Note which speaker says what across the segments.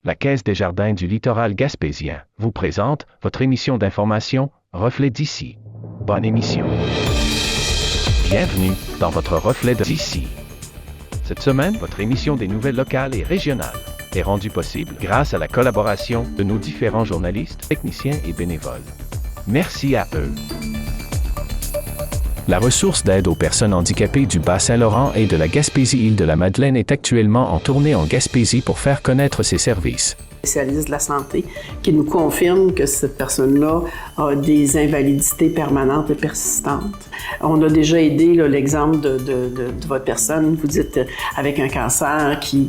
Speaker 1: La Caisse des Jardins du littoral gaspésien vous présente votre émission d'information Reflet d'ici. Bonne émission. Bienvenue dans votre Reflet d'ici. Cette semaine, votre émission des nouvelles locales et régionales est rendue possible grâce à la collaboration de nos différents journalistes, techniciens et bénévoles. Merci à eux. La ressource d'aide aux personnes handicapées du Bas-Saint-Laurent et de la Gaspésie-Île-de-la-Madeleine est actuellement en tournée en Gaspésie pour faire connaître ses services.
Speaker 2: Spécialiste de la santé qui nous confirme que cette personne-là a des invalidités permanentes et persistantes. On a déjà aidé l'exemple de votre personne, vous dites avec un cancer qui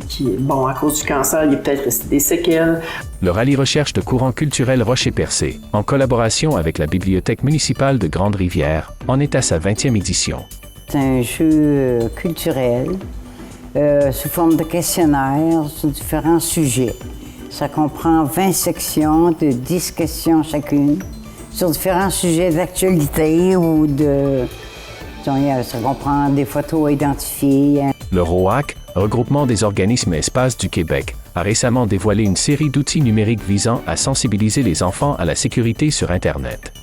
Speaker 2: à cause du cancer, il est peut-être resté des séquelles.
Speaker 1: Le rallye recherche de courant culturel Rocher-Percé, en collaboration avec la Bibliothèque municipale de Grande-Rivière, en est à sa 20e édition.
Speaker 3: C'est un jeu culturel sous forme de questionnaire sur différents sujets. Ça comprend 20 sections de 10 questions chacune sur différents sujets d'actualité ou ça comprend des photos à identifier.
Speaker 1: Le ROAC, Regroupement des organismes espaces du Québec, a récemment dévoilé une série d'outils numériques visant à sensibiliser les enfants à la sécurité sur Internet.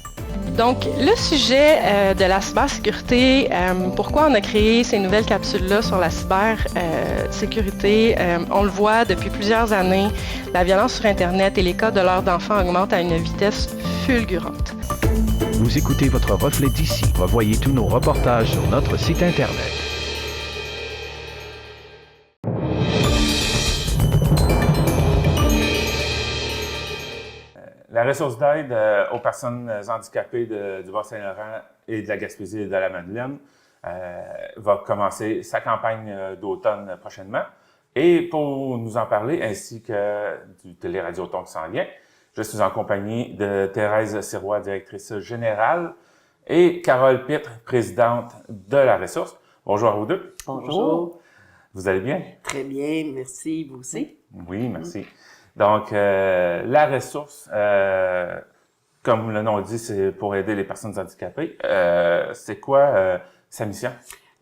Speaker 4: Donc, le sujet de la cybersécurité, pourquoi on a créé ces nouvelles capsules-là sur la cybersécurité, on le voit depuis plusieurs années, la violence sur Internet et les cas de l'heure d'enfant augmentent à une vitesse fulgurante.
Speaker 1: Vous écoutez votre Reflet d'ici. Revoyez tous nos reportages sur notre site Internet.
Speaker 5: La ressource d'aide aux personnes handicapées du Bas-Saint-Laurent et de la Gaspésie et de la Madeleine va commencer sa campagne d'automne prochainement. Et pour nous en parler, ainsi que du Téléradioton qui s'en vient, je suis en compagnie de Thérèse Sirois, directrice générale, et Carole Pitre, présidente de la ressource. Bonjour à vous deux.
Speaker 2: Bonjour.
Speaker 5: Vous allez bien?
Speaker 2: Très bien, merci. Vous aussi?
Speaker 5: Oui, merci. Donc, la ressource, comme le nom dit, c'est pour aider les personnes handicapées. C'est quoi sa mission?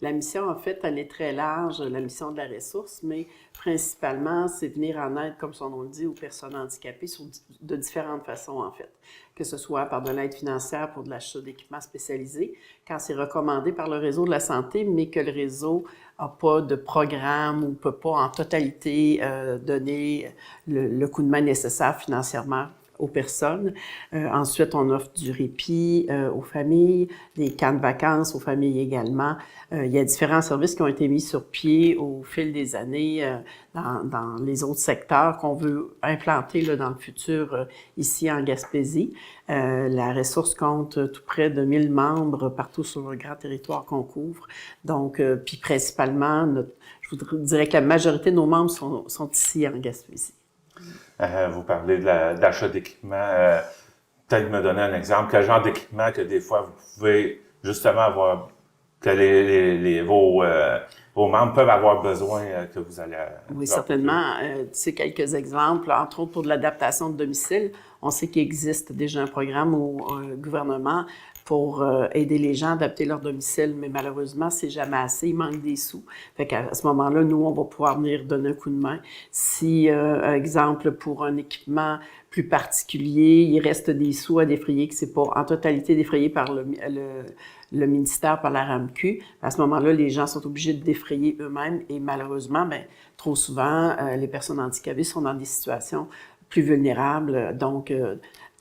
Speaker 2: La mission, en fait, elle est très large, la mission de la ressource, mais principalement, c'est venir en aide, comme son nom le dit, aux personnes handicapées de différentes façons, en fait. Que ce soit par de l'aide financière pour de l'achat d'équipements spécialisés, quand c'est recommandé par le réseau de la santé, mais que le réseau n'a pas de programme ou ne peut pas en totalité donner le coup de main nécessaire financièrement aux personnes. Ensuite, on offre du répit aux familles, des camps de vacances aux familles également. Il y a différents services qui ont été mis sur pied au fil des années dans les autres secteurs qu'on veut implanter là, dans le futur ici en Gaspésie. La ressource compte tout près de 1000 membres partout sur le grand territoire qu'on couvre. Donc, puis principalement, je vous dirais que la majorité de nos membres sont ici en Gaspésie.
Speaker 5: Vous parlez d'achat d'équipements. Peut-être me donner un exemple. Quel genre d'équipement que des fois vous pouvez justement avoir, que vos membres peuvent avoir besoin que vous allez...
Speaker 2: Oui, certainement. Quelques exemples, entre autres pour de l'adaptation de domicile. On sait qu'il existe déjà un programme au gouvernement pour aider les gens à adapter leur domicile, mais malheureusement, c'est jamais assez, il manque des sous. Fait qu'à ce moment-là, nous, on va pouvoir venir donner un coup de main. Si, exemple, pour un équipement plus particulier, il reste des sous à défrayer, que c'est pas en totalité défrayé par le ministère, par la RAMQ, à ce moment-là, les gens sont obligés de défrayer eux-mêmes et malheureusement, trop souvent, les personnes handicapées sont dans des situations plus vulnérables. Donc,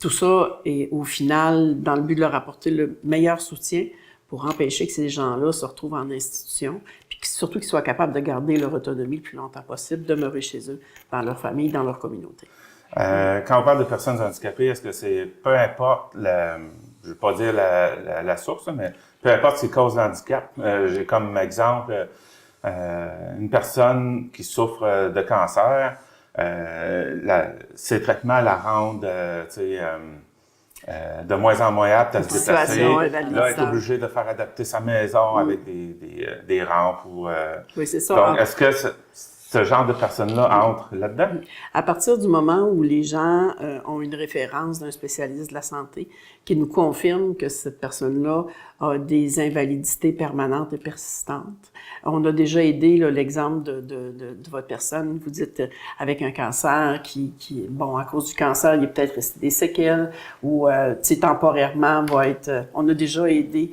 Speaker 2: tout ça est au final dans le but de leur apporter le meilleur soutien pour empêcher que ces gens-là se retrouvent en institution, puis surtout qu'ils soient capables de garder leur autonomie le plus longtemps possible, demeurer chez eux, dans leur famille, dans leur communauté.
Speaker 5: Quand on parle de personnes handicapées, est-ce que c'est, peu importe, je ne veux pas dire la source, mais peu importe ce qui cause l'handicap, j'ai comme exemple une personne qui souffre de cancer, ses traitements la rendent de moins en moins apte à se déplacer. Là, être obligé de faire adapter sa maison avec des rampes.
Speaker 2: Oui, c'est ça.
Speaker 5: Donc, est-ce que ce genre de personnes-là entrent là-dedans?
Speaker 2: À partir du moment où les gens ont une référence d'un spécialiste de la santé qui nous confirme que cette personne-là a des invalidités permanentes et persistantes. On a déjà aidé l'exemple de votre personne. Vous dites avec un cancer qui bon, à cause du cancer, il est peut-être resté des séquelles ou temporairement va être... on a déjà aidé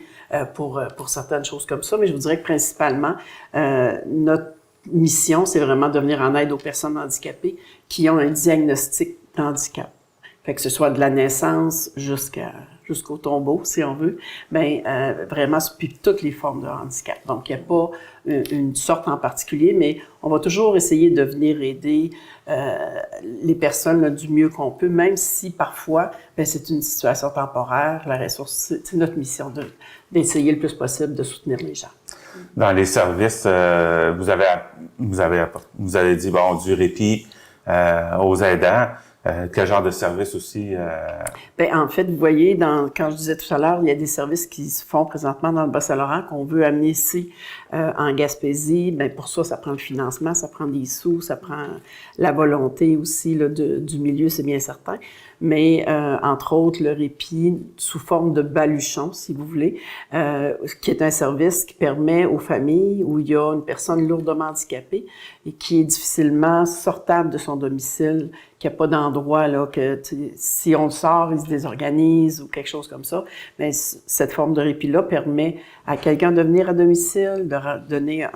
Speaker 2: pour certaines choses comme ça, mais je vous dirais que principalement, notre mission, c'est vraiment de venir en aide aux personnes handicapées qui ont un diagnostic d'handicap. Fait que ce soit de la naissance jusqu'au tombeau, si on veut, mais vraiment, puis toutes les formes de handicap. Donc, il n'y a pas une sorte en particulier, mais on va toujours essayer de venir aider les personnes là, du mieux qu'on peut, même si parfois, c'est une situation temporaire. La ressource, c'est notre mission d'essayer le plus possible de soutenir les gens.
Speaker 5: Dans les services, vous avez dit, bon, du répit aux aidants. Quel genre de service aussi?
Speaker 2: En fait, vous voyez, quand je disais tout à l'heure, il y a des services qui se font présentement dans le Bas-Saint-Laurent qu'on veut amener ici en Gaspésie. Pour ça prend le financement, ça prend des sous, ça prend la volonté aussi là, du milieu, c'est bien certain. Mais entre autres, le répit sous forme de baluchon, si vous voulez, qui est un service qui permet aux familles où il y a une personne lourdement handicapée et qui est difficilement sortable de son domicile, qu'il n'y a pas d'endroit là que si on le sort, il se désorganise ou quelque chose comme ça. Mais cette forme de répit-là permet à quelqu'un de venir à domicile, de donner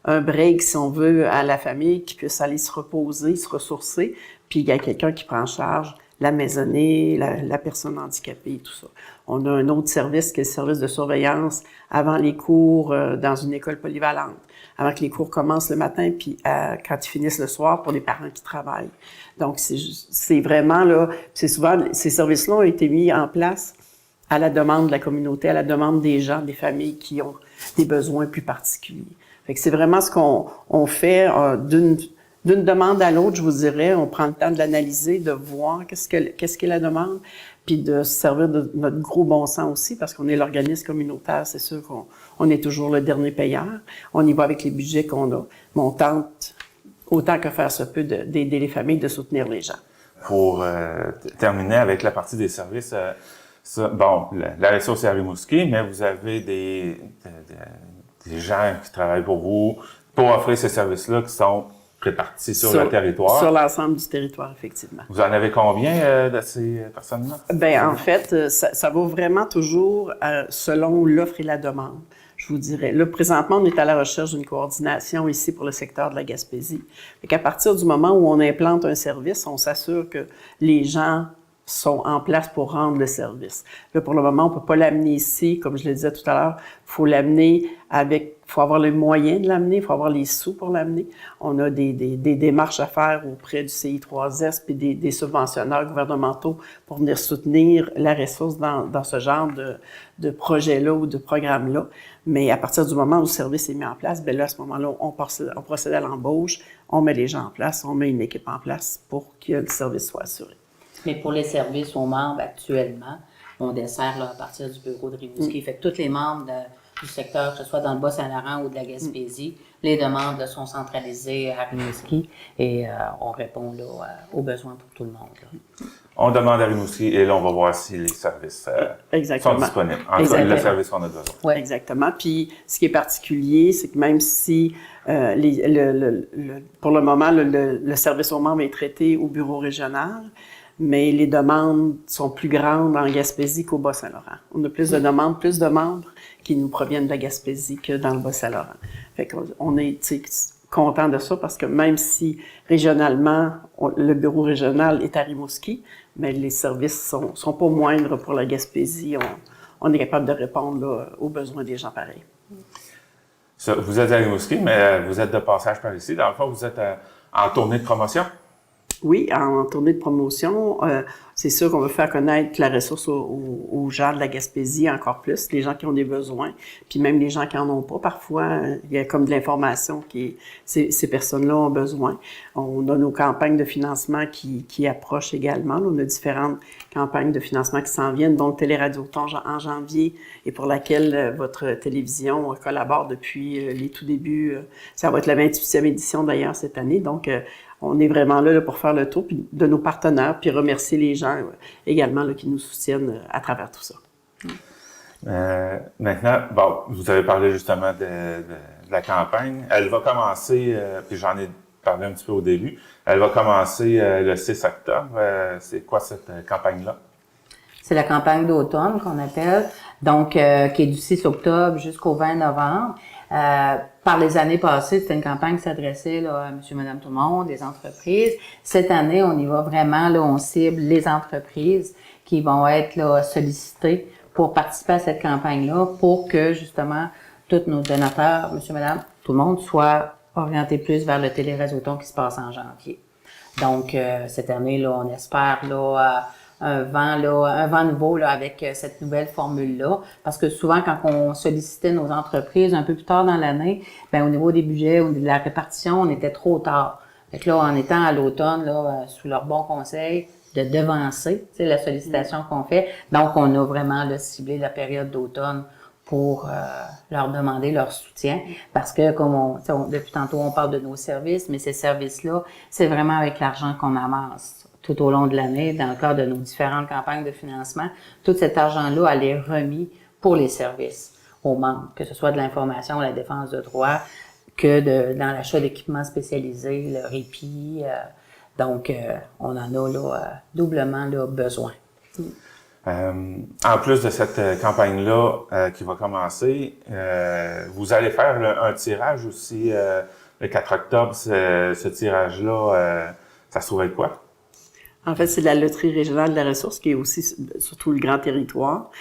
Speaker 2: un break, si on veut, à la famille, qui puisse aller se reposer, se ressourcer, puis il y a quelqu'un qui prend en charge la maisonnée, la personne handicapée et tout ça. On a un autre service qui est le service de surveillance avant les cours dans une école polyvalente, avant que les cours commencent le matin, puis quand ils finissent le soir pour les parents qui travaillent. Donc, c'est vraiment là, c'est souvent, ces services-là ont été mis en place à la demande de la communauté, à la demande des gens, des familles qui ont des besoins plus particuliers. Fait que c'est vraiment ce qu'on fait d'une demande à l'autre, je vous dirais, on prend le temps de l'analyser, de voir qu'est-ce qu'est la demande, puis de se servir de notre gros bon sens aussi, parce qu'on est l'organisme communautaire, c'est sûr qu'on est toujours le dernier payeur. On y va avec les budgets qu'on a. Mais on tente, autant que faire se peut, d'aider les familles, de soutenir les gens.
Speaker 5: Pour terminer avec la partie des services, la ressource est à Rimouski, mais vous avez des gens qui travaillent pour vous, pour offrir ces services-là qui sont répartis sur le territoire.
Speaker 2: Sur l'ensemble du territoire, effectivement.
Speaker 5: Vous en avez combien de ces personnes-là?
Speaker 2: En fait, ça va vraiment toujours selon l'offre et la demande, je vous dirais. Là, présentement, on est à la recherche d'une coordination ici pour le secteur de la Gaspésie. Fait qu'à partir du moment où on implante un service, on s'assure que les gens sont en place pour rendre le service. Là, pour le moment, on peut pas l'amener ici, comme je le disais tout à l'heure, faut l'amener faut avoir les moyens de l'amener, il faut avoir les sous pour l'amener. On a des démarches à faire auprès du CI3S puis des subventionneurs gouvernementaux pour venir soutenir la ressource dans ce genre de projet-là ou de programme-là. Mais à partir du moment où le service est mis en place, là, à ce moment-là, on procède à l'embauche, on met les gens en place, on met une équipe en place pour que le service soit assuré.
Speaker 6: Mais pour les services aux membres actuellement, on dessert là, à partir du bureau de Rimouski. Fait que tous les membres du secteur, que ce soit dans le Bas-Saint-Laurent ou de la Gaspésie, les demandes là, sont centralisées à Rimouski et on répond là, aux besoins pour tout le monde. Là.
Speaker 5: On demande à Rimouski et là, on va voir si les services sont disponibles. En tout cas, le service qu'on a besoin.
Speaker 2: Oui, exactement. Puis, ce qui est particulier, c'est que même si pour le moment, le service aux membres est traité au bureau régional, mais les demandes sont plus grandes en Gaspésie qu'au Bas-Saint-Laurent. On a plus de demandes, plus de membres qui nous proviennent de la Gaspésie que dans le Bas-Saint-Laurent. Fait qu'on est content de ça parce que même si régionalement, le bureau régional est à Rimouski, mais les services sont pas moindres pour la Gaspésie. On est capable de répondre là, aux besoins des gens pareils.
Speaker 5: Vous êtes à Rimouski, mais vous êtes de passage par ici. Dans le fond, vous êtes en tournée de promotion?
Speaker 2: Oui, en tournée de promotion, c'est sûr qu'on veut faire connaître la ressource aux gens de la Gaspésie encore plus, les gens qui ont des besoins, puis même les gens qui en ont pas. Parfois, il y a comme de l'information ces personnes-là ont besoin. On a nos campagnes de financement qui approchent également. Là, on a différentes campagnes de financement qui s'en viennent, dont Téléradioton en janvier, et pour laquelle votre télévision collabore depuis les tout débuts. Ça va être la 28e édition d'ailleurs cette année, donc on est vraiment là pour faire le tour de nos partenaires, puis remercier les gens également là, qui nous soutiennent à travers tout ça.
Speaker 5: Maintenant, bon, vous avez parlé justement de la campagne. Elle va commencer, puis j'en ai parlé un petit peu au début, elle va commencer le 6 octobre. C'est quoi cette campagne-là?
Speaker 6: C'est la campagne d'automne qu'on appelle, donc qui est du 6 octobre jusqu'au 20 novembre. Par les années passées, c'était une campagne qui s'adressait là, à monsieur, madame, tout le monde, les entreprises. Cette année, on y va vraiment, là, on cible les entreprises qui vont être là, sollicitées pour participer à cette campagne-là pour que, justement, tous nos donateurs, monsieur, madame, tout le monde, soient orientés plus vers le téléréseauton qui se passe en janvier. Donc, cette année, là, on espère là, un vent nouveau là, avec cette nouvelle formule-là. Parce que souvent, quand on sollicitait nos entreprises un peu plus tard dans l'année, ben au niveau des budgets ou de la répartition, on était trop tard. Fait que là, en étant à l'automne, là, sous leur bon conseil, de devancer, tu sais, la sollicitation qu'on fait. Donc, on a vraiment là, ciblé la période d'automne pour leur demander leur soutien. Parce que, comme depuis tantôt, on parle de nos services, mais ces services-là, c'est vraiment avec l'argent qu'on amasse tout au long de l'année, dans le cadre de nos différentes campagnes de financement. Tout cet argent-là, elle est remis pour les services aux membres, que ce soit de l'information, la défense de droit, que dans l'achat d'équipements spécialisés, le répit. Donc, on en a là, doublement là, besoin.
Speaker 5: En plus de cette campagne-là qui va commencer, vous allez faire un tirage aussi le 4 octobre. Ce tirage-là, ça se trouve être quoi?
Speaker 2: En fait, c'est la loterie régionale de la ressource qui est aussi sur tout le grand territoire.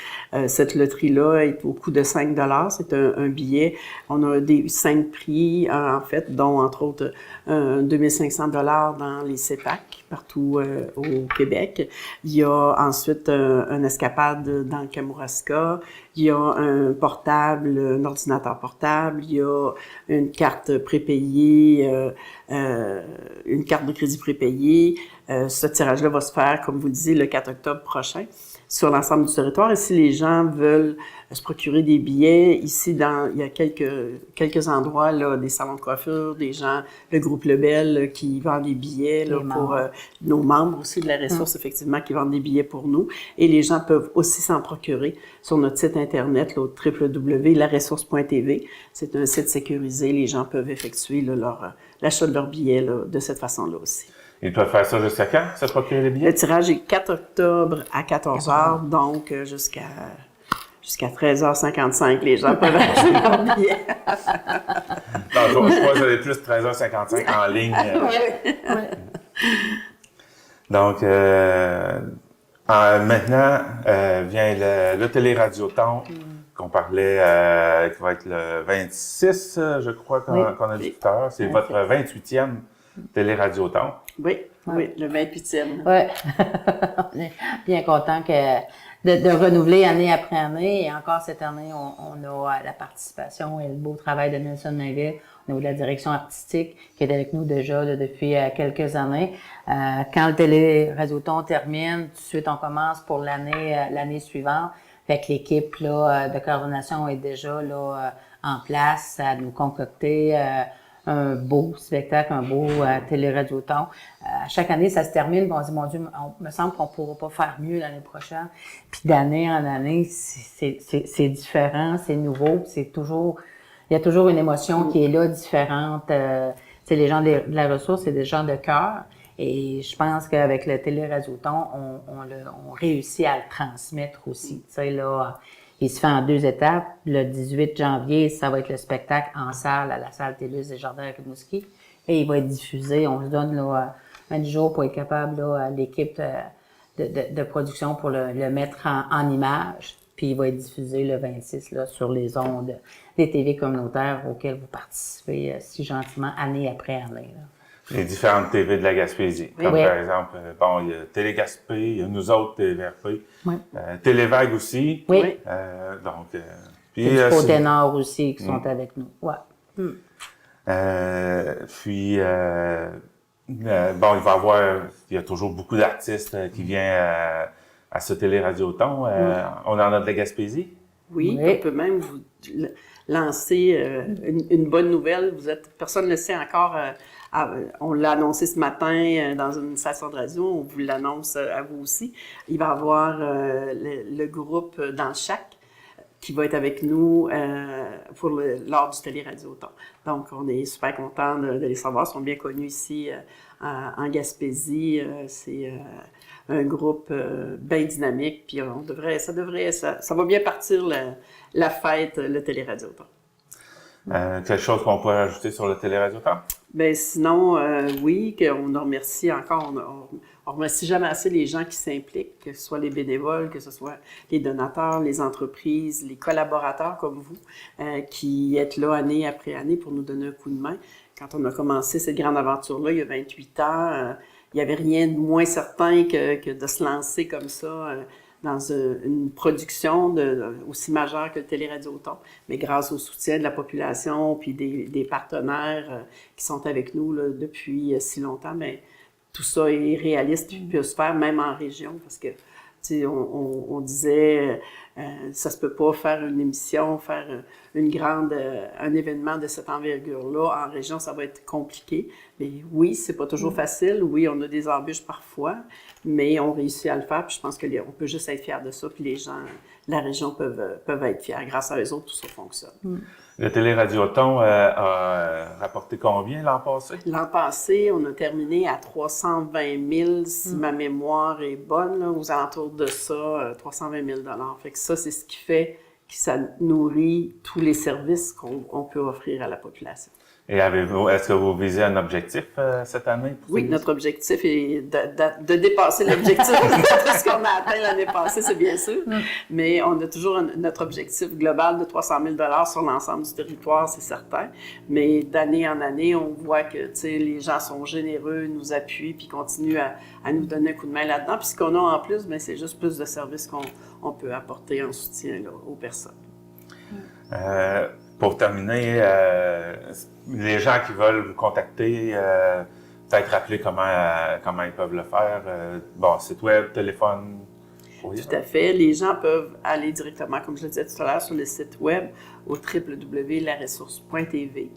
Speaker 2: Cette loterie-là est au coût de 5 $. C'est un billet. On a 5 prix, en fait, dont, entre autres, 2500 $ dans les CEPAC, partout au Québec. Il y a ensuite un escapade dans le Kamouraska. Il y a un portable, un ordinateur portable. Il y a une carte prépayée, une carte de crédit prépayée. Ce tirage-là va se faire, comme vous le disiez, le 4 octobre prochain sur l'ensemble du territoire. Et si les gens veulent se procurer des billets, ici, il y a quelques endroits, là, des salons de coiffure, des gens, le groupe Lebel qui vend des billets là, pour nos membres aussi de la ressource, effectivement, qui vendent des billets pour nous. Et les gens peuvent aussi s'en procurer sur notre site Internet, là, www.laressource.tv. C'est un site sécurisé. Les gens peuvent effectuer là, l'achat de leurs billets là, de cette façon-là aussi.
Speaker 5: Ils peuvent faire ça jusqu'à quand, se procurer les billets?
Speaker 2: Le tirage est 4 octobre à 14 h, donc jusqu'à 13h55, les gens peuvent acheter leurs billets.
Speaker 5: Non, je crois que j'avais plus 13h55 en ligne. Donc, maintenant, vient le téléradioton qu'on parlait, qui va être le 26, je crois, qu'on a dit tout à l'heure. C'est votre 28e téléradioton.
Speaker 2: Oui, le 28e.
Speaker 6: Oui, on est bien content de renouveler année après année. Et encore cette année, on a la participation et le beau travail de Nelson Navet au niveau de la direction artistique qui est avec nous déjà là, depuis quelques années. Quand le téléradioton termine, tout de suite on commence pour l'année suivante. Fait que l'équipe là, de coordination est déjà là, en place à nous concocter un beau spectacle, un beau téléradioton. Chaque année, ça se termine, on se dit, mon Dieu, me semble qu'on ne pourra pas faire mieux l'année prochaine. Puis d'année en année, c'est différent, c'est nouveau, il y a toujours une émotion qui est là, différente. Les gens de la ressource, c'est des gens de cœur. Et je pense qu'avec le téléradioton, on réussit à le transmettre aussi. Tu sais, là, il se fait en 2 étapes. Le 18 janvier, ça va être le spectacle en salle, à la salle Télus des Jardins à Rimouski. Et il va être diffusé. On se donne là, 20 jours pour être capable, là, à l'équipe de production pour le mettre en image. Puis il va être diffusé le 26 là, sur les ondes des TV communautaires auxquelles vous participez si gentiment année après année. Là.
Speaker 5: les différentes TV de la Gaspésie. Comme
Speaker 6: Oui.
Speaker 5: par exemple, il y a Télé Gaspé, il y a nous autres, TVRP,
Speaker 6: Oui.
Speaker 5: Télévague aussi.
Speaker 6: Oui.
Speaker 5: Puis,
Speaker 6: Il y a du Côte-Nord aussi qui sont avec nous. Ouais.
Speaker 5: il va y avoir, il y a toujours beaucoup d'artistes qui viennent à ce télé-radioton. On en a de la Gaspésie.
Speaker 2: Oui,
Speaker 6: Oui.
Speaker 2: on peut même vous lancer une bonne nouvelle. Personne ne le sait encore. On l'a annoncé ce matin dans une station de radio. On vous l'annonce à vous aussi. Il va y avoir le groupe Dans le Chac qui va être avec nous lors du télé-radioton. Donc, on est super contents de les savoir. Ils sont bien connus ici en Gaspésie. C'est un groupe bien dynamique. Puis ça va bien partir la fête, le télé-radioton.
Speaker 5: Quelque chose qu'on pourrait ajouter sur le télé-radioton?
Speaker 2: Ben sinon, oui, qu'on remercie encore. On remercie jamais assez les gens qui s'impliquent, que ce soit les bénévoles, que ce soit les donateurs, les entreprises, les collaborateurs comme vous, qui êtes là année après année pour nous donner un coup de main. Quand on a commencé cette grande aventure-là, il y a 28 ans, il n'y avait rien de moins certain que de se lancer comme ça dans une production aussi majeure que le télé-radioton. Mais grâce au soutien de la population puis des partenaires qui sont avec nous là, depuis si longtemps, mais tout ça est réaliste et peut se faire même en région parce que on disait ça se peut pas faire une émission, faire un événement de cette envergure-là en région, ça va être compliqué. Mais oui, c'est pas toujours facile. Oui, on a des embûches parfois, mais on réussit à le faire. Puis je pense qu'on peut juste être fiers de ça. Puis les gens de la région peuvent être fiers. Grâce à eux autres, tout ça fonctionne.
Speaker 5: Le télé-radioton a rapporté combien l'an passé?
Speaker 2: L'an passé, on a terminé à 320 000, si ma mémoire est bonne, là, aux alentours de ça, 320 000 $. Fait que ça, c'est ce qui fait que ça nourrit tous les services qu'on peut offrir à la population.
Speaker 5: Et est-ce que vous visez un objectif cette année?
Speaker 2: Oui, notre objectif est de dépasser l'objectif de ce qu'on a atteint l'année passée, c'est bien sûr. Mais on a toujours notre objectif global de 300 000 $ sur l'ensemble du territoire, c'est certain. Mais d'année en année, on voit que les gens sont généreux, nous appuient, puis continuent à nous donner un coup de main là-dedans. Puis ce qu'on a en plus, bien, c'est juste plus de services qu'on peut apporter en soutien là, aux personnes.
Speaker 5: Pour terminer, les gens qui veulent vous contacter, peut-être rappeler comment ils peuvent le faire. Site web, téléphone. Oui.
Speaker 2: Tout à fait. Les gens peuvent aller directement, comme je le disais tout à l'heure, sur le site web au www.laressource.tv.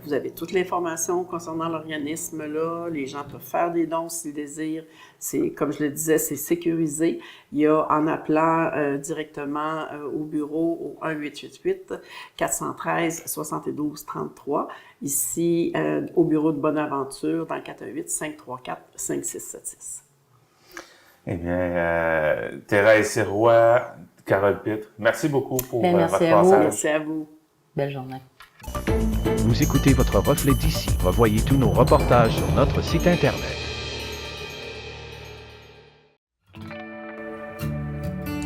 Speaker 2: Vous avez toute l'information concernant l'organisme-là. Les gens peuvent faire des dons s'ils désirent. C'est, comme je le disais, c'est sécurisé. Il y a, en appelant directement au bureau au 1-888-413-72-33. Ici, au bureau de Bonaventure, dans le 418-534-5676.
Speaker 5: Eh bien, Thérèse Sirois, Carole Pitre, merci beaucoup pour
Speaker 6: Merci
Speaker 5: votre
Speaker 6: à vous.
Speaker 5: passage.
Speaker 2: Merci à vous.
Speaker 6: Belle journée.
Speaker 1: Vous écoutez votre reflet d'ici. Revoyez tous nos reportages sur notre site Internet.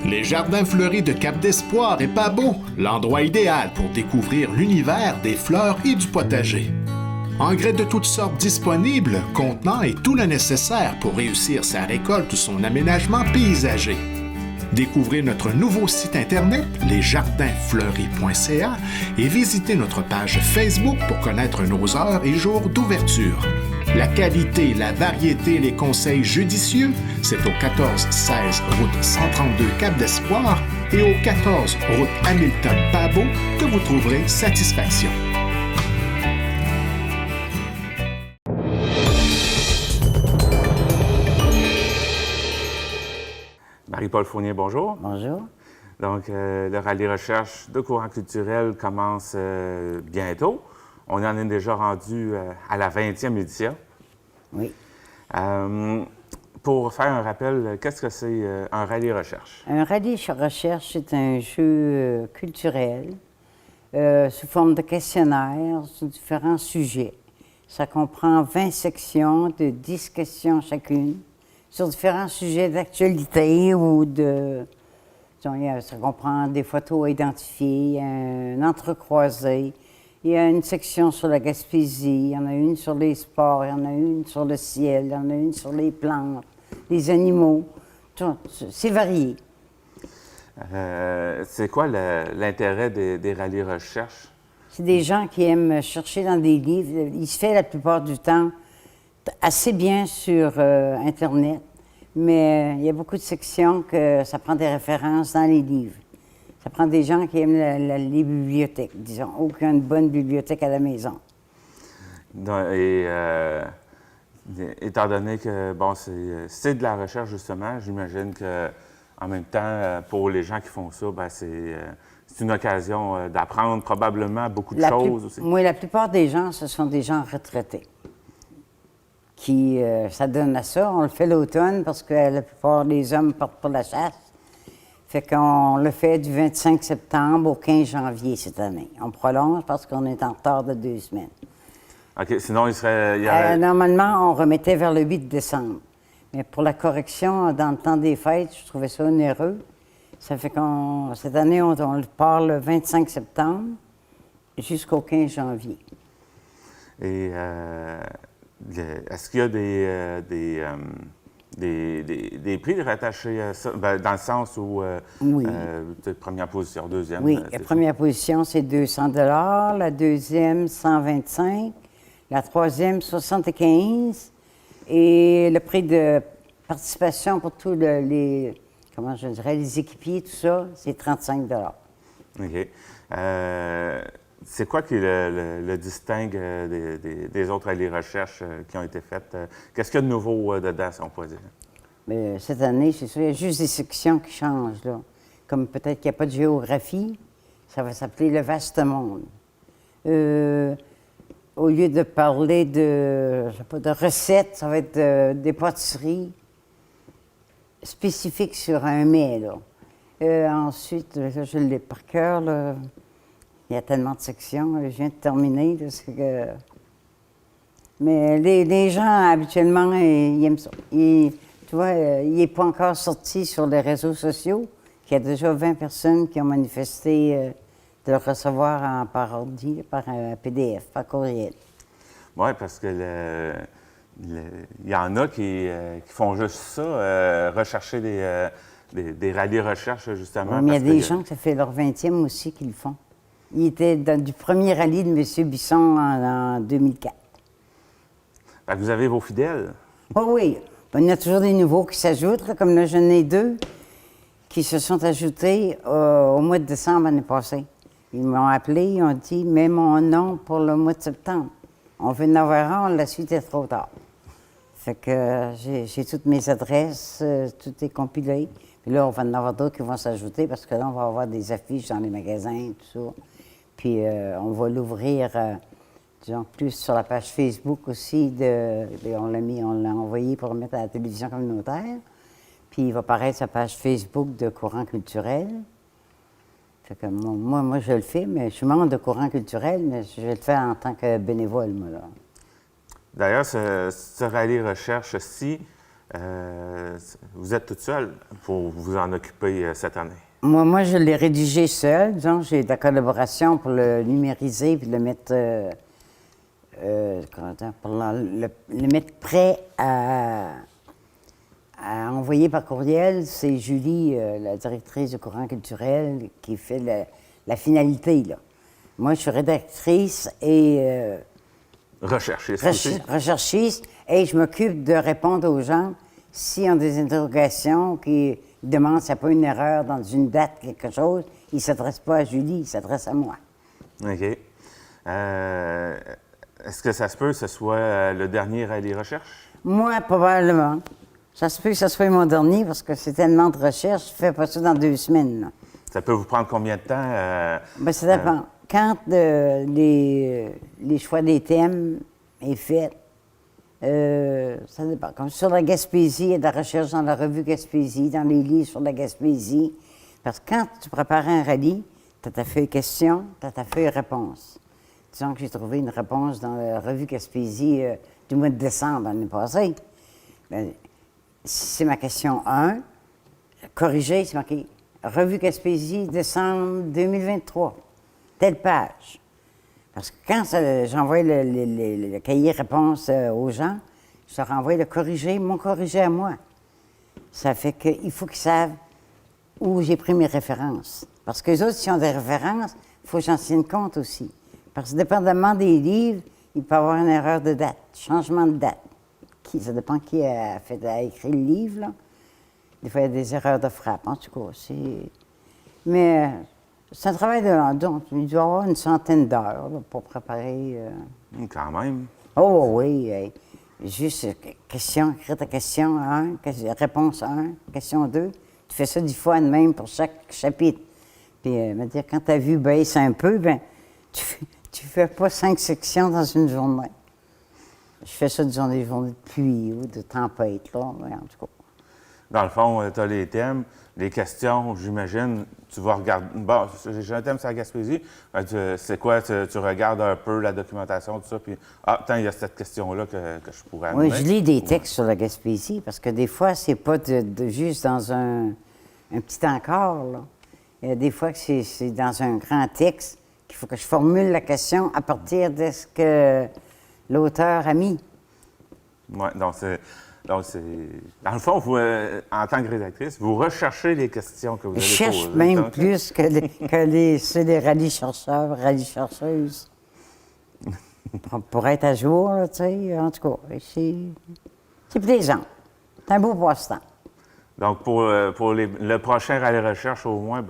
Speaker 7: Les jardins fleuris de Cap-d'Espoir et Pabeau, l'endroit idéal pour découvrir l'univers des fleurs et du potager. Engrais de toutes sortes disponibles, contenant et tout le nécessaire pour réussir sa récolte ou son aménagement paysager. Découvrez notre nouveau site internet, lesjardinsfleuris.ca, et visitez notre page Facebook pour connaître nos heures et jours d'ouverture. La qualité, la variété, les conseils judicieux, c'est au 1416 route 132 Cap-d'Espoir et au 14 route Hamilton-Pabeau que vous trouverez satisfaction.
Speaker 5: Marie-Paul Fournier, bonjour.
Speaker 3: Bonjour.
Speaker 5: Donc, le rallye recherche de courant culturel commence bientôt. On en est déjà rendu à la 20e édition.
Speaker 3: Oui.
Speaker 5: Pour faire un rappel, qu'est-ce que c'est un rallye recherche?
Speaker 3: Un rallye recherche, c'est un jeu culturel sous forme de questionnaire sur différents sujets. Ça comprend 20 sections de 10 questions chacune sur différents sujets d'actualité ou de... Ça comprend des photos à identifier, un entrecroisé, Il y a une section sur la Gaspésie, il y en a une sur les sports, il y en a une sur le ciel, il y en a une sur les plantes, les animaux. C'est varié.
Speaker 5: C'est quoi l'intérêt des rallyes recherche?
Speaker 3: C'est des gens qui aiment chercher dans des livres. Il se fait la plupart du temps assez bien sur Internet, mais il y a beaucoup de sections que ça prend des références dans les livres. Ça prend des gens qui aiment les bibliothèques, disons, aucune bonne bibliothèque à la maison.
Speaker 5: Étant donné que, bon, c'est de la recherche, justement, j'imagine que en même temps, pour les gens qui font ça, ben, c'est une occasion d'apprendre probablement beaucoup de choses aussi.
Speaker 3: Oui, la plupart des gens, ce sont des gens retraités. Qui, ça donne à ça. On le fait l'automne parce que la plupart des hommes partent pour la chasse. Fait qu'on le fait du 25 septembre au 15 janvier cette année. On prolonge parce qu'on est en retard de 2 semaines.
Speaker 5: OK. Sinon, il serait...
Speaker 3: Normalement, on remettait vers le 8 décembre. Mais pour la correction, dans le temps des fêtes, je trouvais ça onéreux. Ça fait cette année, on le part le 25 septembre jusqu'au 15 janvier.
Speaker 5: Et est-ce qu'il y a des prix rattachés à ça, dans le sens où
Speaker 3: oui.
Speaker 5: Première position, deuxième?
Speaker 3: Oui, la première position, c'est 200 $, la deuxième, 125 $, la troisième, 75 $, et le prix de participation pour tous les équipiers, tout ça, c'est 35 $.
Speaker 5: OK. C'est quoi qui le distingue des autres rallyes recherches qui ont été faites? Qu'est-ce qu'il y a de nouveau dedans, si on peut dire?
Speaker 3: Mais cette année, c'est sûr, il y a juste des sections qui changent, là. Comme peut-être qu'il n'y a pas de géographie, ça va s'appeler le vaste monde. Au lieu de parler de recettes, ça va être des pâtisseries spécifiques sur un mets, là. Ensuite, là, je l'ai par cœur, là. Il y a tellement de sections, je viens de terminer. Là, mais les gens, habituellement, ils aiment ça. Tu vois, il n'est pas encore sorti sur les réseaux sociaux, qu'il y a déjà 20 personnes qui ont manifesté de le recevoir par ordi, par PDF, par courriel.
Speaker 5: Oui, parce que il y en a qui font juste ça, rechercher des rallyes recherches, justement.
Speaker 3: Oui, mais il y a des gens que ça fait leur 20e aussi qui le font. Il était du premier rallye de M. Bisson en 2004.
Speaker 5: Vous avez vos fidèles?
Speaker 3: Oh oui. Il y a toujours des nouveaux qui s'ajoutent, là, comme là, j'en ai 2 qui se sont ajoutés au mois de décembre l'année passée. Ils m'ont appelé, ils ont dit « Mets mon nom pour le mois de septembre. » On veut en avoir un, la suite est trop tard. Fait que j'ai toutes mes adresses, tout est compilé. Puis là, on va en avoir d'autres qui vont s'ajouter parce que là, on va avoir des affiches dans les magasins, tout ça. Puis on va l'ouvrir, disons, plus sur la page Facebook aussi. On l'a envoyé pour le mettre à la télévision communautaire. Puis il va paraître sur la page Facebook de Courant culturel. Fait que moi, je le fais, mais je suis membre de Courant culturel, mais je vais le faire en tant que bénévole, moi, là.
Speaker 5: D'ailleurs, ce rallye recherche-ci, vous êtes toute seule pour vous en occuper cette année?
Speaker 3: Moi, je l'ai rédigé seul. Disons, j'ai de la collaboration pour le numériser puis le mettre, pour le mettre prêt à envoyer par courriel. C'est Julie, la directrice du Courant culturel, qui fait la finalité, là. Moi, je suis rédactrice et...
Speaker 5: recherchiste aussi.
Speaker 3: Recherchiste, et je m'occupe de répondre aux gens s'ils ont des interrogations, qui demandent s'il n'y a pas une erreur dans une date, quelque chose. Ils ne s'adressent pas à Julie, ils s'adressent à moi.
Speaker 5: OK. Est-ce que ça se peut que ce soit le dernier rallye recherche? Moi,
Speaker 3: probablement. Ça se peut que ce soit mon dernier, parce que c'est tellement de recherche, je ne fais pas ça dans 2 semaines. Là.
Speaker 5: Ça peut vous prendre combien de temps?
Speaker 3: Bien, ça dépend. Quand les choix des thèmes est fait, ça dépend. Comme sur la Gaspésie, il y a de la recherche dans la revue Gaspésie, dans les livres sur la Gaspésie. Parce que quand tu prépares un rallye, tu as ta feuille question, tu as ta feuille réponse. Disons que j'ai trouvé une réponse dans la revue Gaspésie du mois de décembre l'année passée. Bien, si c'est ma question 1, corrigé, c'est marqué revue Gaspésie, décembre 2023, telle page. Parce que quand j'envoie le cahier réponse aux gens, je leur envoie le corrigé, mon corrigé à moi. Ça fait qu'il faut qu'ils savent où j'ai pris mes références. Parce que les autres, s'ils ont des références, il faut que j'en tienne compte aussi. Parce que dépendamment des livres, il peut y avoir une erreur de date, changement de date. Ça dépend qui a écrit le livre, là. Des fois, il y a des erreurs de frappe, en tout cas. Mais c'est un travail de long. Donc, il doit y avoir une centaine d'heures là, pour préparer.
Speaker 5: Quand même.
Speaker 3: Oh oui, juste question, écrire ta question 1, réponse 1, question 2. Tu fais ça 10 fois de même pour chaque chapitre. Puis, me dire, quand ta vue baisse un peu, ben tu fais pas 5 sections dans une journée. Je fais ça, disons, des journées de pluie ou de tempête, là, en tout cas.
Speaker 5: Dans le fond, tu as les thèmes, les questions, j'imagine, tu vas regarder. Bon, j'ai un thème sur la Gaspésie. C'est quoi? Tu regardes un peu la documentation, tout ça, puis il y a cette question-là que je pourrais amener.
Speaker 3: Oui, je lis des textes sur la Gaspésie, parce que des fois, c'est pas juste dans un petit encart, là. Il y a des fois que c'est dans un grand texte qu'il faut que je formule la question à partir de ce que l'auteur a mis.
Speaker 5: Oui, donc dans le fond, vous, en tant que rédactrice, vous recherchez les questions que vous allez poser.
Speaker 3: Je cherche même plus que les rallyes-chercheurs, rallyes-chercheuses. pour être à jour, là, tu sais, en tout cas, c'est plaisant. C'est un beau passe-temps.
Speaker 5: Donc, pour le prochain rallye recherche, au moins,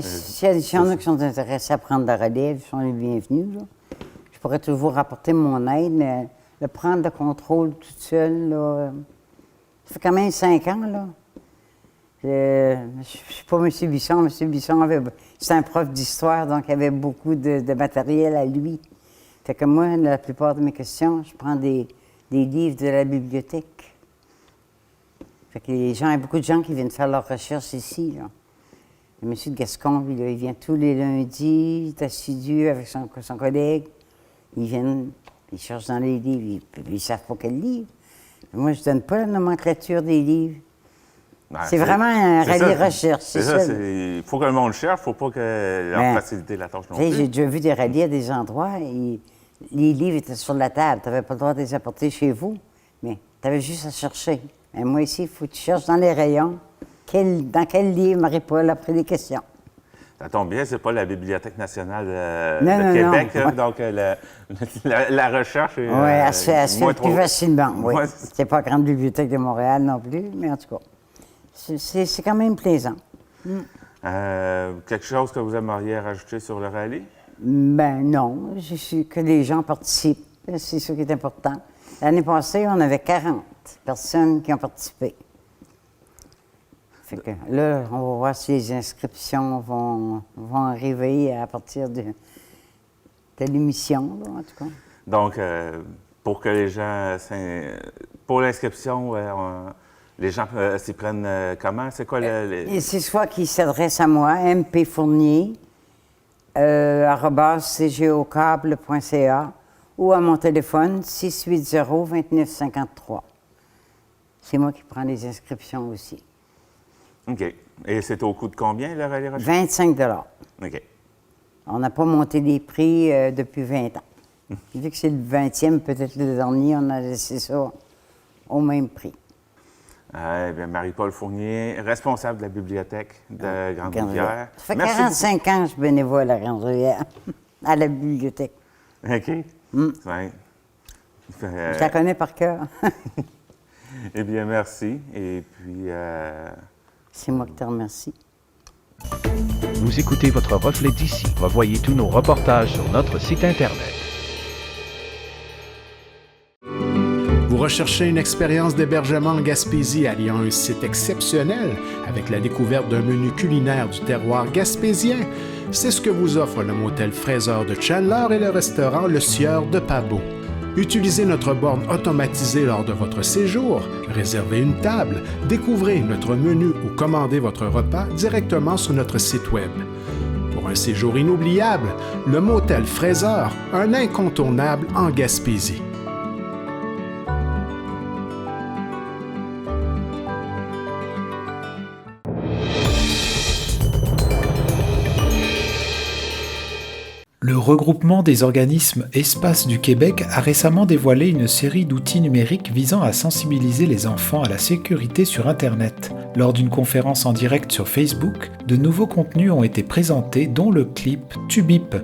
Speaker 3: s'il y en a qui sont intéressés à prendre la relève, ils sont les bienvenus, là. Je pourrais toujours apporter mon aide, mais le prendre le contrôle toute seule, là, ça fait quand même 5 ans, là. Je ne suis pas M. Bisson. M. Bisson, c'est un prof d'histoire, donc il avait beaucoup de matériel à lui. Fait que moi, la plupart de mes questions, je prends des livres de la bibliothèque. Fait que il y a beaucoup de gens qui viennent faire leurs recherches ici, là. Le monsieur de Gascon, lui, là, il vient tous les lundis, il est assidu avec son collègue. Ils viennent, ils cherchent dans les livres, ils ne savent pas quel livre. Moi, je ne donne pas la nomenclature des livres. C'est vraiment un rallye recherche.
Speaker 5: C'est ça. Il faut que le monde cherche, il ne faut pas leur faciliter la tâche non plus.
Speaker 3: J'ai déjà vu des rallyes à des endroits, et les livres étaient sur la table. Tu n'avais pas le droit de les apporter chez vous, mais tu avais juste à chercher. Et moi, ici, il faut que tu cherches dans les rayons. Dans quel livre Marie-Paul a pris des questions?
Speaker 5: Ça tombe bien, c'est pas la Bibliothèque nationale de Québec,
Speaker 3: non.
Speaker 5: Donc la recherche est
Speaker 3: elle se fait plus facilement, oui.
Speaker 5: Ouais.
Speaker 3: C'est pas la Grande Bibliothèque de Montréal non plus, mais en tout cas, c'est quand même plaisant.
Speaker 5: Quelque chose que vous aimeriez rajouter sur le rallye?
Speaker 3: Ben non, je suis que les gens participent, c'est ce qui est important. L'année passée, on avait 40 personnes qui ont participé. Fait que là, on va voir si les inscriptions vont arriver à partir de l'émission, là, en tout cas.
Speaker 5: Donc, pour que les gens... Pour l'inscription, les gens s'y prennent comment? C'est quoi
Speaker 3: C'est soit qu'ils s'adressent à moi, mpfournier, @cgocable.ca, ou à mon téléphone, 680-2953. C'est moi qui prends les inscriptions aussi.
Speaker 5: OK. Et c'est au coût de combien, le rallye recherche?
Speaker 3: 25 $.
Speaker 5: OK.
Speaker 3: On n'a pas monté les prix depuis 20 ans. Vu que c'est le 20e, peut-être le dernier, on a laissé ça au même prix.
Speaker 5: Bien, Marie-Paul Fournier, responsable de la bibliothèque de Grande-Rivière.
Speaker 3: Ça fait 45 ans que je suis bénévole à Grande-Rivière, à la bibliothèque.
Speaker 5: OK. Ouais.
Speaker 3: Je la connais par cœur.
Speaker 5: Eh bien, merci. Et puis...
Speaker 3: C'est moi qui te remercie.
Speaker 1: Vous écoutez votre reflet d'ici. Revoyez tous nos reportages sur notre site Internet.
Speaker 7: Vous recherchez une expérience d'hébergement en Gaspésie alliant un site exceptionnel avec la découverte d'un menu culinaire du terroir gaspésien? C'est ce que vous offre le motel Fraiseur de Chandler et le restaurant Le Sieur de Pabot. Utilisez notre borne automatisée lors de votre séjour, réservez une table, découvrez notre menu ou commandez votre repas directement sur notre site Web. Pour un séjour inoubliable, le motel Fraiseur, un incontournable en Gaspésie.
Speaker 8: Le regroupement des organismes Espace du Québec a récemment dévoilé une série d'outils numériques visant à sensibiliser les enfants à la sécurité sur Internet. Lors d'une conférence en direct sur Facebook, de nouveaux contenus ont été présentés, dont le clip Tu bip.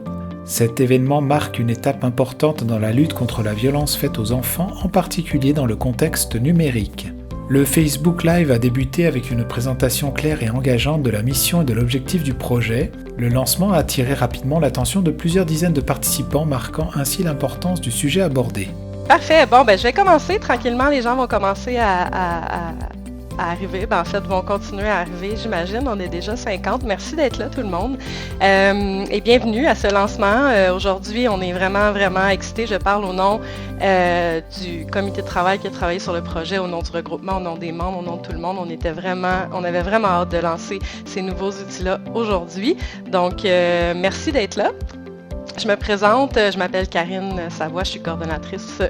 Speaker 8: Cet événement marque une étape importante dans la lutte contre la violence faite aux enfants, en particulier dans le contexte numérique. Le Facebook Live a débuté avec une présentation claire et engageante de la mission et de l'objectif du projet. Le lancement a attiré rapidement l'attention de plusieurs dizaines de participants, marquant ainsi l'importance du sujet abordé.
Speaker 4: Parfait. Bon, je vais commencer. Tranquillement, les gens vont commencer à arriver. En fait, vont continuer à arriver, j'imagine. On est déjà 50. Merci d'être là, tout le monde. Et bienvenue à ce lancement. Aujourd'hui, on est vraiment, vraiment excités. Je parle au nom du comité de travail qui a travaillé sur le projet, au nom du regroupement, au nom des membres, au nom de tout le monde. On avait vraiment hâte de lancer ces nouveaux outils-là aujourd'hui. Donc, merci d'être là. Je me présente, je m'appelle Karine Savoie, je suis coordonnatrice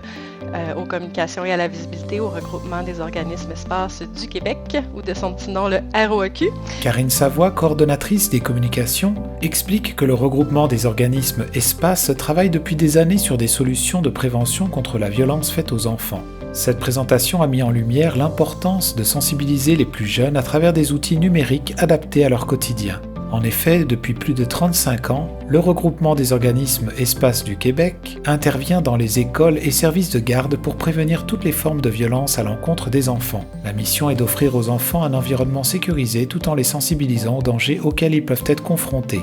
Speaker 4: aux communications et à la visibilité au regroupement des organismes Espace du Québec, ou de son petit nom, le ROEQ.
Speaker 8: Karine Savoie, coordonnatrice des communications, explique que le regroupement des organismes Espace travaille depuis des années sur des solutions de prévention contre la violence faite aux enfants. Cette présentation a mis en lumière l'importance de sensibiliser les plus jeunes à travers des outils numériques adaptés à leur quotidien. En effet, depuis plus de 35 ans, le regroupement des organismes Espace du Québec intervient dans les écoles et services de garde pour prévenir toutes les formes de violence à l'encontre des enfants. La mission est d'offrir aux enfants un environnement sécurisé tout en les sensibilisant aux dangers auxquels ils peuvent être confrontés.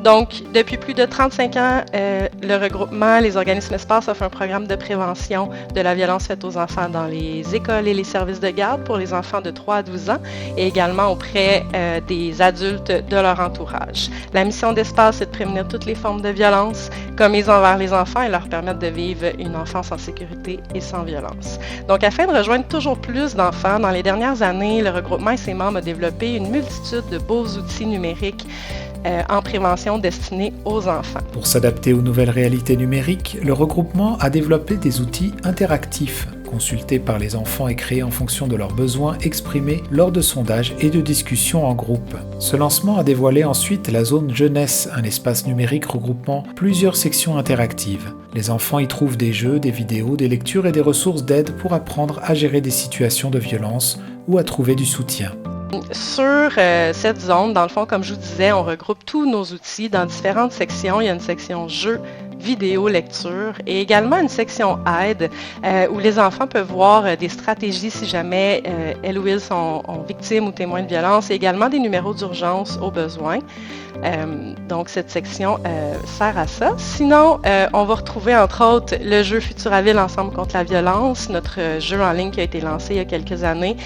Speaker 4: Donc, depuis plus de 35 ans, le regroupement, les organismes Espace offrent un programme de prévention de la violence faite aux enfants dans les écoles et les services de garde pour les enfants de 3 à 12 ans et également auprès des adultes de leur entourage. La mission d'Espace est de prévenir toutes les formes de violence commises envers les enfants et leur permettre de vivre une enfance en sécurité et sans violence. Donc, afin de rejoindre toujours plus d'enfants, dans les dernières années, le regroupement et ses membres ont développé une multitude de beaux outils numériques en prévention destinés aux enfants.
Speaker 8: Pour s'adapter aux nouvelles réalités numériques, le regroupement a développé des outils interactifs, consultés par les enfants et créés en fonction de leurs besoins exprimés lors de sondages et de discussions en groupe. Ce lancement a dévoilé ensuite la zone jeunesse, un espace numérique regroupant plusieurs sections interactives. Les enfants y trouvent des jeux, des vidéos, des lectures et des ressources d'aide pour apprendre à gérer des situations de violence ou à trouver du soutien.
Speaker 4: Sur cette zone, dans le fond, comme je vous disais, on regroupe tous nos outils dans différentes sections. Il y a une section jeux, vidéo, lecture et également une section aide où les enfants peuvent voir des stratégies si jamais elles ou ils sont victimes ou témoins de violence et également des numéros d'urgence au besoin. Donc, cette section sert à ça. Sinon, on va retrouver entre autres le jeu Futuraville Ensemble contre la violence, notre jeu en ligne qui a été lancé il y a quelques années.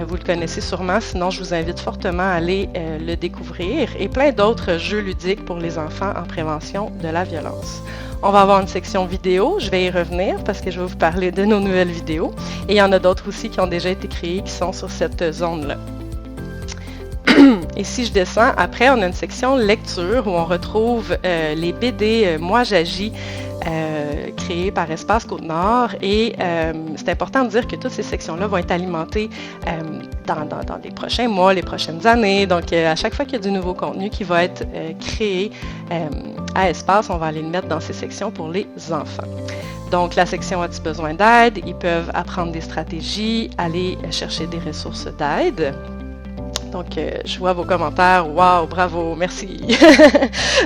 Speaker 4: Vous le connaissez sûrement, sinon je vous invite fortement à aller le découvrir et plein d'autres jeux ludiques pour les enfants en prévention de la violence. On va avoir une section vidéo, je vais y revenir parce que je vais vous parler de nos nouvelles vidéos. Et il y en a d'autres aussi qui ont déjà été créées qui sont sur cette zone-là. Et si je descends, après, on a une section lecture où on retrouve les BD Moi j'agis créées par Espace Côte-Nord. Et c'est important de dire que toutes ces sections-là vont être alimentées dans les prochains mois, les prochaines années. Donc, à chaque fois qu'il y a du nouveau contenu qui va être créé à Espace, on va aller le mettre dans ces sections pour les enfants. Donc, la section As-tu besoin d'aide? Ils peuvent apprendre des stratégies, aller chercher des ressources d'aide. Donc, je vois vos commentaires. Waouh, bravo, merci.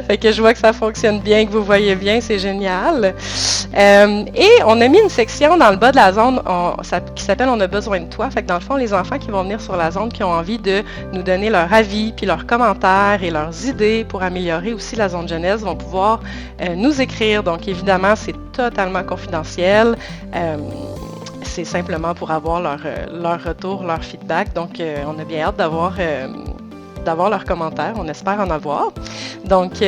Speaker 4: Fait que je vois que ça fonctionne bien, que vous voyez bien, c'est génial. Et on a mis une section dans le bas de la zone qui s'appelle « On a besoin de toi ». Fait que dans le fond, les enfants qui vont venir sur la zone, qui ont envie de nous donner leur avis, puis leurs commentaires et leurs idées pour améliorer aussi la zone jeunesse, vont pouvoir nous écrire. Donc, évidemment, c'est totalement confidentiel. C'est simplement pour avoir leur retour, leur feedback. Donc, on a bien hâte d'avoir leurs commentaires. On espère en avoir. Donc,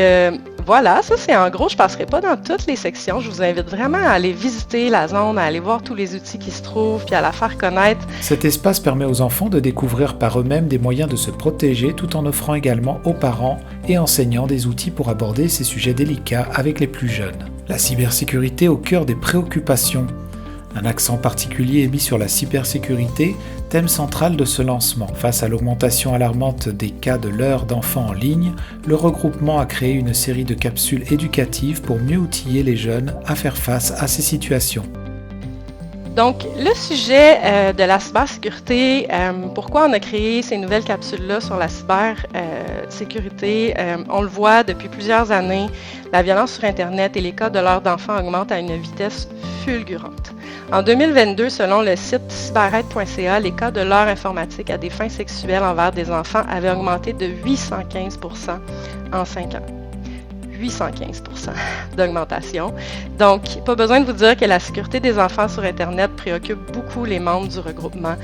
Speaker 4: voilà, ça c'est en gros. Je ne passerai pas dans toutes les sections. Je vous invite vraiment à aller visiter la zone, à aller voir tous les outils qui se trouvent, puis à la faire connaître.
Speaker 8: Cet espace permet aux enfants de découvrir par eux-mêmes des moyens de se protéger tout en offrant également aux parents et enseignants des outils pour aborder ces sujets délicats avec les plus jeunes. La cybersécurité au cœur des préoccupations. Un accent particulier est mis sur la cybersécurité, thème central de ce lancement. Face à l'augmentation alarmante des cas de leurre d'enfants en ligne, le regroupement a créé une série de capsules éducatives pour mieux outiller les jeunes à faire face à ces situations.
Speaker 4: Donc, le sujet de la cybersécurité, pourquoi on a créé ces nouvelles capsules-là sur la cybersécurité, on le voit depuis plusieurs années, la violence sur Internet et les cas de leurre d'enfants augmentent à une vitesse fulgurante. En 2022, selon le site cyberraid.ca, les cas de leurre informatique à des fins sexuelles envers des enfants avaient augmenté de 815 % en 5 ans. 815 % d'augmentation. Donc, pas besoin de vous dire que la sécurité des enfants sur Internet préoccupe beaucoup les membres du regroupement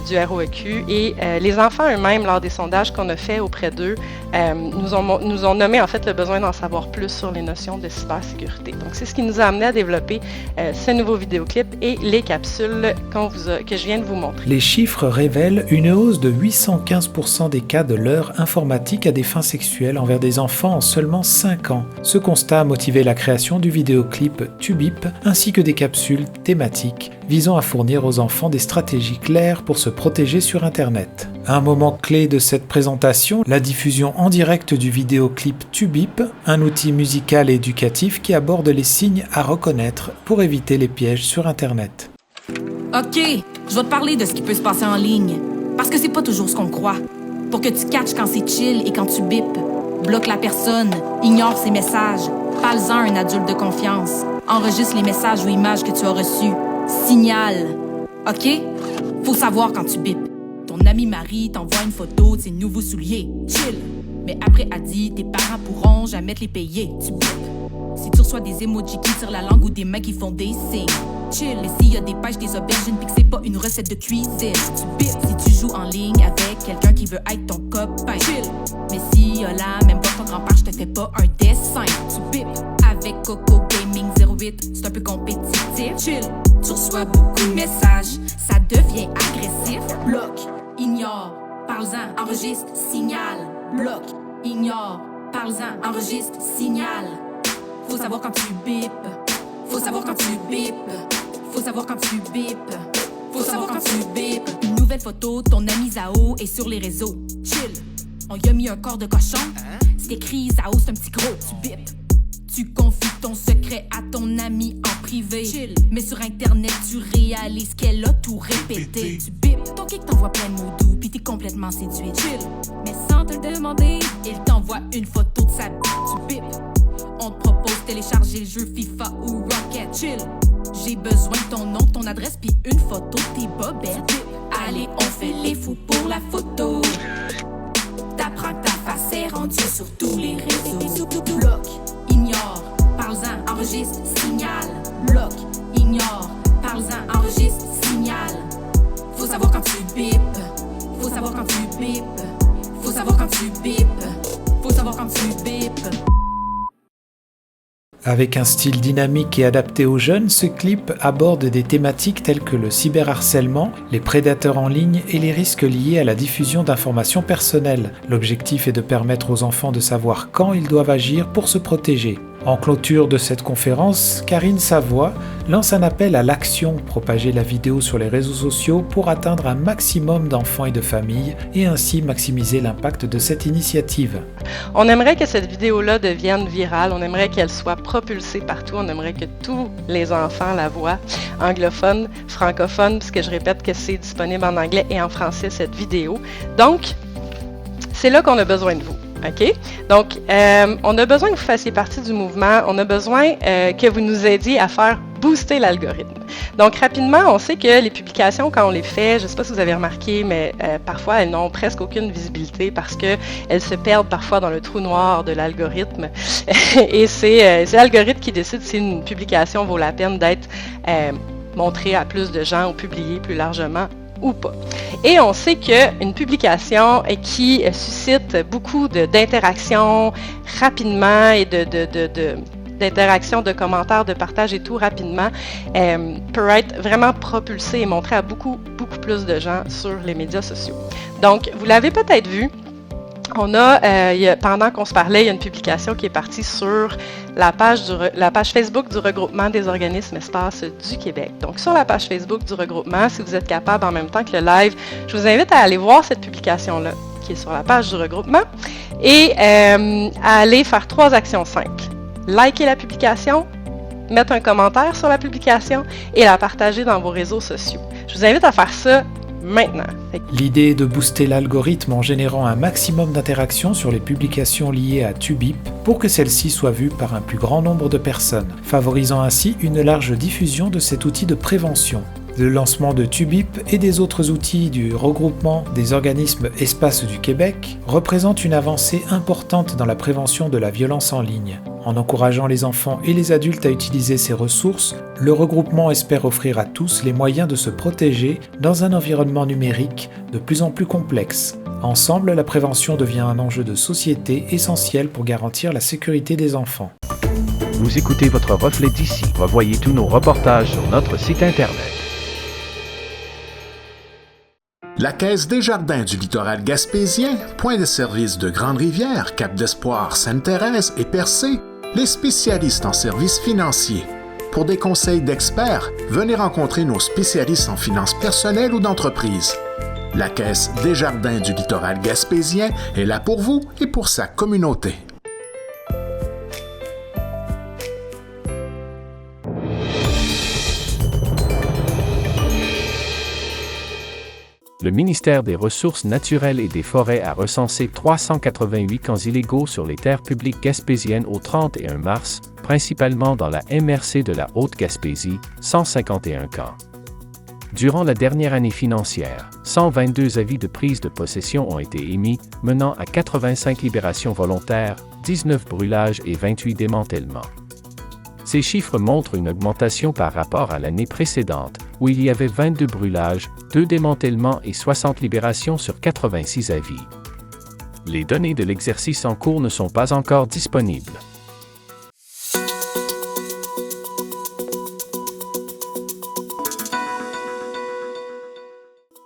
Speaker 4: du ROEQ et les enfants eux-mêmes, lors des sondages qu'on a fait auprès d'eux, nous ont nommé en fait le besoin d'en savoir plus sur les notions de cybersécurité. Donc, c'est ce qui nous a amené à développer ce nouveau vidéoclip et les capsules que je viens de vous montrer.
Speaker 8: Les chiffres révèlent une hausse de 815 % des cas de leurre informatique à des fins sexuelles envers des enfants en seulement 5 ans. Ce constat a motivé la création du vidéoclip Tubip ainsi que des capsules thématiques visant à fournir aux enfants des stratégies claires pour se protéger sur Internet. Un moment clé de cette présentation, la diffusion en direct du vidéoclip Tubip, un outil musical et éducatif qui aborde les signes à reconnaître pour éviter les pièges sur Internet.
Speaker 9: OK, je vais te parler de ce qui peut se passer en ligne, parce que c'est pas toujours ce qu'on croit. Pour que tu catches quand c'est chill et quand tu bipes. Bloque la personne, ignore ses messages, parle-en à un adulte de confiance, enregistre les messages ou images que tu as reçus, signale. OK? Faut savoir quand tu bipes. Ton ami Marie t'envoie une photo de ses nouveaux souliers, chill. Mais après a dit, tes parents pourront jamais te les payer, tu bipes. Si tu reçois des emojis qui tirent la langue ou des mains qui font des signes, chill. Mais s'il y a des pêches, des aubergines pis que c'est pas une recette de cuisine, tu bipes. Si tu joues en ligne avec quelqu'un qui veut être ton copain, chill. Mais si y a la même voix que ton grand-père, je te fais pas un dessin, tu bipes. Avec Coco Gaming 08, c'est un peu compétitif, chill. Tu reçois beaucoup de messages, ça devient agressif. Bloque, ignore, parle-en, enregistre, signale. Bloque, ignore, parle-en, enregistre, signale. Faut savoir quand tu bipes. Faut savoir quand tu bipes. Faut savoir quand tu bipes. Faut savoir quand tu bipes. Une nouvelle photo, ton ami Zao est sur les réseaux. Chill. On y a mis un corps de cochon. C'est écrit Zao, c'est un petit gros. Tu bipes. Tu confies ton secret à ton ami en privé. Chill. Mais sur Internet, tu réalises qu'elle a tout répété. Tu bipes. Ton kick t'envoie plein de mots doux, pis t'es complètement séduit. Chill. Mais sans te le demander, il t'envoie une photo de sa bite. Tu bipes. On te propose de télécharger le jeu FIFA ou Rocket, chill. J'ai besoin de ton nom, ton adresse, puis une photo de tes bobettes. Allez, on fait les fous pour la photo. T'apprends que ta face est rendue sur tous les réseaux. Bloque, ignore, parle-en, enregistre, signale. Bloque, ignore, parle-en, enregistre, signale. Faut savoir quand tu bipes. Faut savoir quand tu bipes. Faut savoir quand tu bipes. Faut savoir quand tu bipes.
Speaker 8: Avec un style dynamique et adapté aux jeunes, ce clip aborde des thématiques telles que le cyberharcèlement, les prédateurs en ligne et les risques liés à la diffusion d'informations personnelles. L'objectif est de permettre aux enfants de savoir quand ils doivent agir pour se protéger. En clôture de cette conférence, Karine Savoie lance un appel à l'action, propager la vidéo sur les réseaux sociaux pour atteindre un maximum d'enfants et de familles et ainsi maximiser l'impact de cette initiative.
Speaker 4: On aimerait que cette vidéo-là devienne virale, on aimerait qu'elle soit propulsée partout, on aimerait que tous les enfants la voient, anglophones, francophones, puisque je répète que c'est disponible en anglais et en français cette vidéo. Donc, c'est là qu'on a besoin de vous. OK? Donc, on a besoin que vous fassiez partie du mouvement. On a besoin que vous nous aidiez à faire booster l'algorithme. Donc, rapidement, on sait que les publications, quand on les fait, je ne sais pas si vous avez remarqué, mais parfois, elles n'ont presque aucune visibilité parce qu'elles se perdent parfois dans le trou noir de l'algorithme. Et c'est l'algorithme qui décide si une publication vaut la peine d'être montrée à plus de gens ou publiée plus largement ou pas. Et on sait qu'une publication qui suscite beaucoup d'interactions rapidement et d'interactions, de commentaires, de partage et tout rapidement, peut être vraiment propulsée et montrée à beaucoup plus de gens sur les médias sociaux. Donc, vous l'avez peut-être vu, On a, pendant qu'on se parlait, il y a une publication qui est partie sur la page Facebook du regroupement des organismes espaces du Québec. Donc, sur la page Facebook du regroupement, si vous êtes capable en même temps que le live, je vous invite à aller voir cette publication-là qui est sur la page du regroupement et à aller faire 3 actions simples. Liker la publication, mettre un commentaire sur la publication et la partager dans vos réseaux sociaux. Je vous invite à faire ça maintenant.
Speaker 8: L'idée est de booster l'algorithme en générant un maximum d'interactions sur les publications liées à TubeBip pour que celles-ci soient vues par un plus grand nombre de personnes, favorisant ainsi une large diffusion de cet outil de prévention. Le lancement de TubeBip et des autres outils du regroupement des organismes Espaces du Québec représente une avancée importante dans la prévention de la violence en ligne. En encourageant les enfants et les adultes à utiliser ces ressources, le regroupement espère offrir à tous les moyens de se protéger dans un environnement numérique de plus en plus complexe. Ensemble, la prévention devient un enjeu de société essentiel pour garantir la sécurité des enfants.
Speaker 1: Vous écoutez votre reflet d'ici. Revoyez tous nos reportages sur notre site Internet.
Speaker 7: La Caisse des Jardins du littoral gaspésien, point de service de Grande-Rivière, Cap-d'Espoir, Sainte-Thérèse et Percé, les spécialistes en services financiers. Pour des conseils d'experts, venez rencontrer nos spécialistes en finances personnelles ou d'entreprise. La Caisse des Jardins du littoral gaspésien est là pour vous et pour sa communauté.
Speaker 1: Le ministère des Ressources naturelles et des Forêts a recensé 388 camps illégaux sur les terres publiques gaspésiennes au 31 mars, principalement dans la MRC de la Haute-Gaspésie, 151 camps. Durant la dernière année financière, 122 avis de prise de possession ont été émis, menant à 85 libérations volontaires, 19 brûlages et 28 démantèlements. Ces chiffres montrent une augmentation par rapport à l'année précédente, où il y avait 22 brûlages, 2 démantèlements et 60 libérations sur 86 avis. Les données de l'exercice en cours ne sont pas encore disponibles.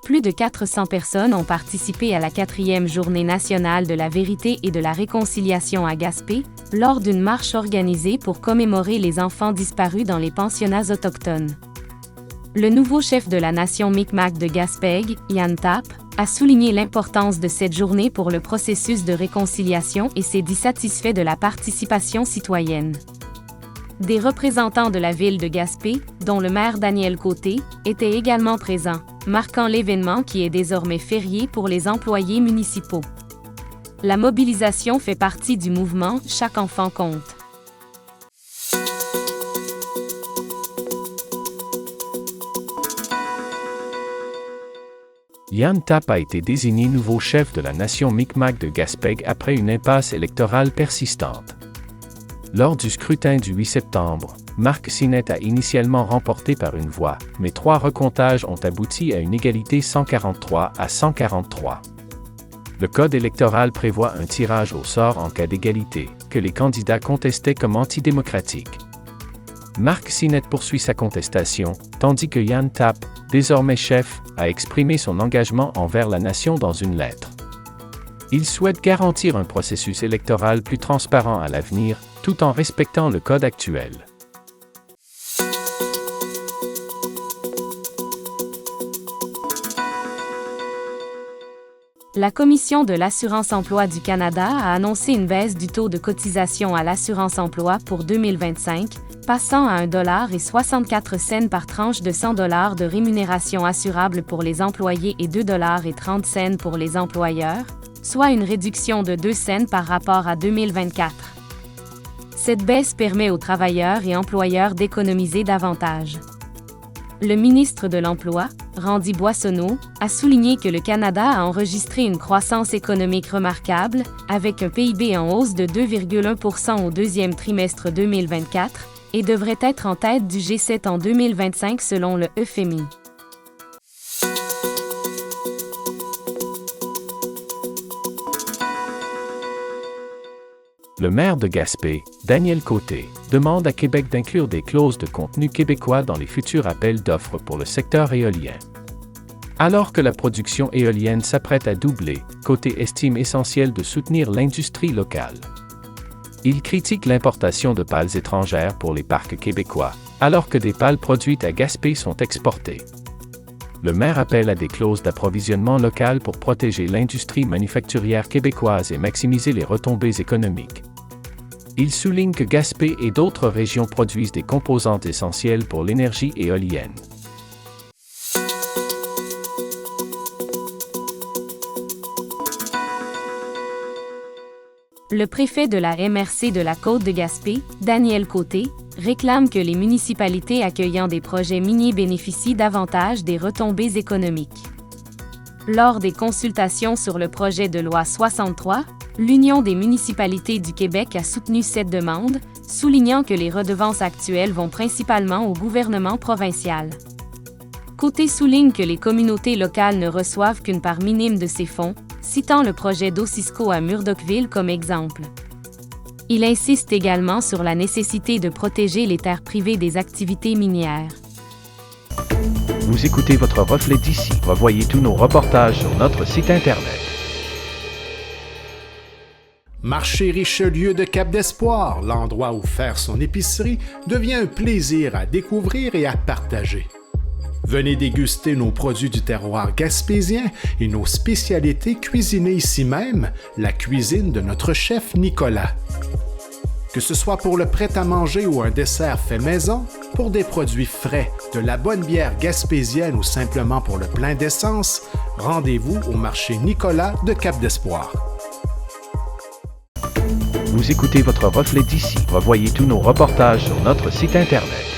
Speaker 10: Plus de 400 personnes ont participé à la 4e Journée nationale de la vérité et de la réconciliation à Gaspé, lors d'une marche organisée pour commémorer les enfants disparus dans les pensionnats autochtones. Le nouveau chef de la nation Micmac de Gaspé, Ian Tapp, a souligné l'importance de cette journée pour le processus de réconciliation et s'est dit satisfait de la participation citoyenne. Des représentants de la ville de Gaspé, dont le maire Daniel Côté, étaient également présents, marquant l'événement qui est désormais férié pour les employés municipaux. La mobilisation fait partie du mouvement « Chaque enfant compte ».
Speaker 1: Ian Tapp a été désigné nouveau chef de la nation Micmac de Gaspé après une impasse électorale persistante. Lors du scrutin du 8 septembre, Marc Sinet a initialement remporté par une voix, mais 3 recomptages ont abouti à une égalité 143 à 143. Le code électoral prévoit un tirage au sort en cas d'égalité, que les candidats contestaient comme antidémocratique. Marc Sinet poursuit sa contestation, tandis que Ian Tapp, désormais chef, a exprimé son engagement envers la nation dans une lettre. Il souhaite garantir un processus électoral plus transparent à l'avenir, tout en respectant le code actuel.
Speaker 10: La Commission de l'assurance-emploi du Canada a annoncé une baisse du taux de cotisation à l'assurance-emploi pour 2025, passant à 1,64 $ par tranche de 100 $ de rémunération assurable pour les employés et 2,30 $ pour les employeurs, soit une réduction de 2 cents par rapport à 2024. Cette baisse permet aux travailleurs et employeurs d'économiser davantage. Le ministre de l'Emploi, Randy Boissonneau, a souligné que le Canada a enregistré une croissance économique remarquable, avec un PIB en hausse de 2,1 % au deuxième trimestre 2024, et devrait être en tête du G7 en 2025 selon le FMI.
Speaker 1: Le maire de Gaspé, Daniel Côté, demande à Québec d'inclure des clauses de contenu québécois dans les futurs appels d'offres pour le secteur éolien. Alors que la production éolienne s'apprête à doubler, Côté estime essentiel de soutenir l'industrie locale. Il critique l'importation de pales étrangères pour les parcs québécois, alors que des pales produites à Gaspé sont exportées. Le maire appelle à des clauses d'approvisionnement local pour protéger l'industrie manufacturière québécoise et maximiser les retombées économiques. Il souligne que Gaspé et d'autres régions produisent des composantes essentielles pour l'énergie éolienne.
Speaker 10: Le préfet de la MRC de la Côte de Gaspé, Daniel Côté, réclame que les municipalités accueillant des projets miniers bénéficient davantage des retombées économiques. Lors des consultations sur le projet de loi 63, l'Union des municipalités du Québec a soutenu cette demande, soulignant que les redevances actuelles vont principalement au gouvernement provincial. Côté souligne que les communautés locales ne reçoivent qu'une part minime de ces fonds, citant le projet d'Osisco à Murdochville comme exemple. Il insiste également sur la nécessité de protéger les terres privées des activités minières.
Speaker 1: Vous écoutez votre reflet d'ici. Revoyez tous nos reportages sur notre site Internet.
Speaker 7: Marché Richelieu de Cap-d'Espoir, l'endroit où faire son épicerie devient un plaisir à découvrir et à partager. Venez déguster nos produits du terroir gaspésien et nos spécialités cuisinées ici même, la cuisine de notre chef Nicolas. Que ce soit pour le prêt-à-manger ou un dessert fait maison, pour des produits frais, de la bonne bière gaspésienne ou simplement pour le plein d'essence, rendez-vous au marché Nicolas de Cap-d'Espoir.
Speaker 1: Vous écoutez votre reflet d'ici. Revoyez tous nos reportages sur notre site Internet.